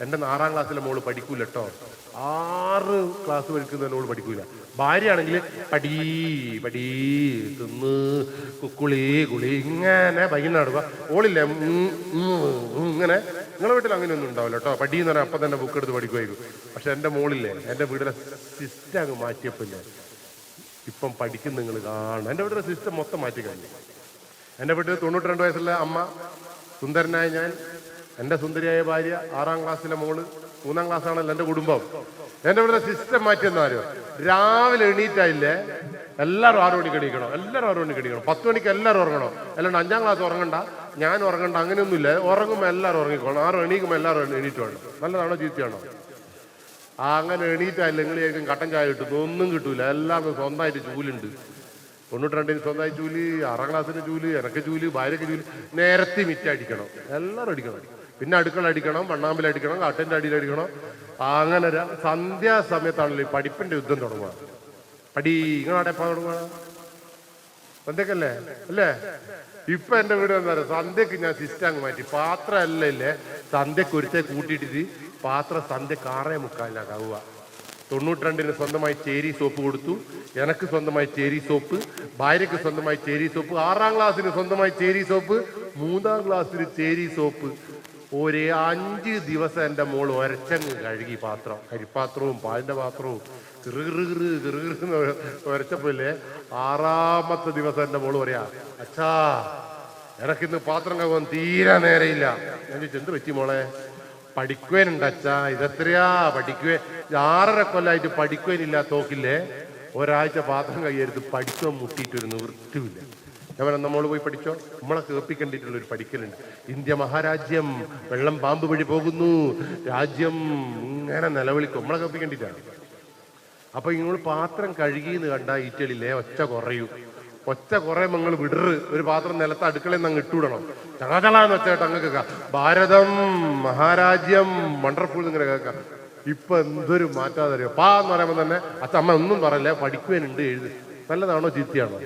എൻ്റെ 6ാം ക്ലാസ്സിലെ മോള് പഠിക്കൂല കേട്ടോ. 6 ക്ലാസ് പഠിക്കുന്ന മോള് പഠിക്കൂല. ഭാര്യയാണെങ്കിൽ പടീ പടീ തിന്ന് കുക്കുളി കുളി ഇങ്ങനെ ബൈന നടക്കുക. ഓളില്ലേ ഇങ്ങനെ. നിങ്ങളെ വീട്ടിൽ അങ്ങനെയൊന്നും ഉണ്ടാവില്ല കേട്ടോ. പടി എന്ന് പറഞ്ഞാൽ അപ്പം തന്നെ ബുക്ക് എടുത്ത് പഠിക്കുമായിരിക്കും. പക്ഷെ എൻ്റെ മോളില്ലേ, എൻ്റെ വീട്ടിലെ സിസ്റ്റം അങ്ങ് മാറ്റിയപ്പില്ലേ ഇപ്പം പഠിക്കും. നിങ്ങൾ കാണണം, എൻ്റെ വീട്ടിലെ സിസ്റ്റം മൊത്തം മാറ്റി കഴിഞ്ഞു. എൻ്റെ വീട്ടിൽ 92 വയസ്സുള്ള അമ്മ, സുന്ദരനായ ഞാൻ, എൻ്റെ സുന്ദരിയായ ഭാര്യ, 6ാം ക്ലാസ്സിലെ മോള്, 3ാം ക്ലാസ്സാണല്ലോ എൻ്റെ കുടുംബം. എൻ്റെ വീട്ടിലെ സിസ്റ്റം മാറ്റിയെന്നാരോ, രാവിലെ എണീറ്റായില്ലേ എല്ലാവരും 6 മണിക്ക് എണീക്കണം. എല്ലാവരും 6 മണിക്ക് എണീക്കണം. 10 മണിക്ക് എല്ലാവരും ഉറങ്ങണം. അല്ലാണ്ട് 5ാം ക്ലാസ് ഉറങ്ങണ്ട, ഞാൻ ഉറങ്ങണ്ട, അങ്ങനെയൊന്നുമില്ല. ഉറങ്ങുമ്പോൾ എല്ലാവരും ഉറങ്ങിക്കോണം. 6 എണീക്കുമ്പോൾ എല്ലാവരും എണീറ്റ് വേണം. നല്ലതാണോ ചീത്തയാണോ? അങ്ങനെ എണീറ്റായില്ല നിങ്ങൾ കട്ടൻ ചായ കിട്ടും, ഒന്നും കിട്ടൂല. എല്ലാവർക്കും സ്വന്തമായിട്ട് ചൂലുണ്ട്. 92-ന് സ്വന്തമായി ചൂല്, 6ാം ക്ലാസ്സിന് ചൂല്, എനക്ക് ചൂല്, ഭാര്യക്ക് ചൂല്. നേരത്തെ മിറ്റടിക്കണം, എല്ലാവരും അടിക്കണം. പിന്നെ അടുക്കള അടിക്കണം, മണ്ണാമ്പലടിക്കണം, കാട്ടിൻ്റെ അടിയിലടിക്കണം. അങ്ങനെ സന്ധ്യാസമയത്താണല്ലോ ഈ പഠിപ്പിന്റെ യുദ്ധം തുടങ്ങുക. പടി നിങ്ങളവിടെ എപ്പോൾ തുടങ്ങുക? സന്ധ്യക്കല്ലേ അല്ലേ? ഇപ്പൊ എൻ്റെ വീട് എന്താ പറയുക, സന്ധ്യക്ക് ഞാൻ സിസ്റ്റം അങ്ങ് മാറ്റി. പാത്രം അല്ല ഇല്ലേ, സന്ധ്യക്ക് ഒരുത്തെ കൂട്ടിയിട്ടിട്ട് പാത്രം സന്ധ്യക്ക് 6:45 92-ന് സ്വന്തമായി ചേരി സോപ്പ് കൊടുത്തു. എനക്ക് സ്വന്തമായി ചേരി സോപ്പ്, ഭാര്യക്ക് സ്വന്തമായി ചേരി സോപ്പ്, 6ാം ക്ലാസ്സിന് സ്വന്തമായി ചേരി സോപ്പ്, 3ാം ക്ലാസ്സിന് ചേരി സോപ്പ്. ഒരേ 5 ദിവസം എൻ്റെ മോൾ ഒരച്ചങ്ങ് കഴുകി പാത്രം, കരിപ്പാത്രവും പാലിൻ്റെ പാത്രവും കിറുകിറുന്ന് ഒരച്ചപ്പോലെ 6ാമത്തെ ദിവസം എൻ്റെ മോള് പറയാ, അച്ഛാ എനക്കിന്ന് പാത്രം കഴുകാൻ തീരെ നേരെയില്ല. ഞാൻ ചോദിച്ചു, എന്ത് പറ്റി മോളെ? പഠിക്കുവാനുണ്ട് അച്ഛാ. ഇതെത്രയാ പഠിക്കുവേ? 6.5 കൊല്ലമായിട്ട് പഠിക്കുവാനില്ലാത്ത തോക്കില്ലേ, ഒരാഴ്ച പാത്രം കൈയെടുത്ത് പഠിക്കുവാൻ മുട്ടിയിട്ടൊരു നിവൃത്തിയില്ല. ഞാൻ പറഞ്ഞ നമ്മള് പോയി പഠിച്ചോ. നമ്മളെ കേൾപ്പിക്കേണ്ടിയിട്ടുള്ളൊരു പഠിക്കലുണ്ട്. ഇന്ത്യ മഹാരാജ്യം, വെള്ളം പാമ്പ് വഴി പോകുന്നു, രാജ്യം ഇങ്ങനെ നിലവിളിക്കും. നമ്മളെ കേൾപ്പിക്കേണ്ടിയിട്ടാണ്. അപ്പൊ നിങ്ങൾ പാത്രം കഴുകിന്ന് കണ്ട ഈറ്റലില്ലേ ഒച്ച കുറയും. ഒച്ച കുറയുമ്പോൾ നിങ്ങൾ വിടറ്. ഒരു പാത്രം നിലത്ത് അടുക്കളയിൽ നിന്ന് അങ്ങ് ഇട്ടുവിടണം. ചളചളാന്ന് വെച്ചായിട്ട് അങ്ങ് കേൾക്കാം. ഭാരതം മഹാരാജ്യം വണ്ടർഫുൾ ഇങ്ങനെ കേൾക്കാം. ഇപ്പൊ എന്തൊരു മാറ്റാതെ അറിയോ. പാ എന്ന് പറയുമ്പോൾ തന്നെ അച്ഛ അമ്മ ഒന്നും പറയില്ല, പഠിക്കുവാനുണ്ട് എഴുതി. നല്ലതാണോ ചീത്തയാണോ?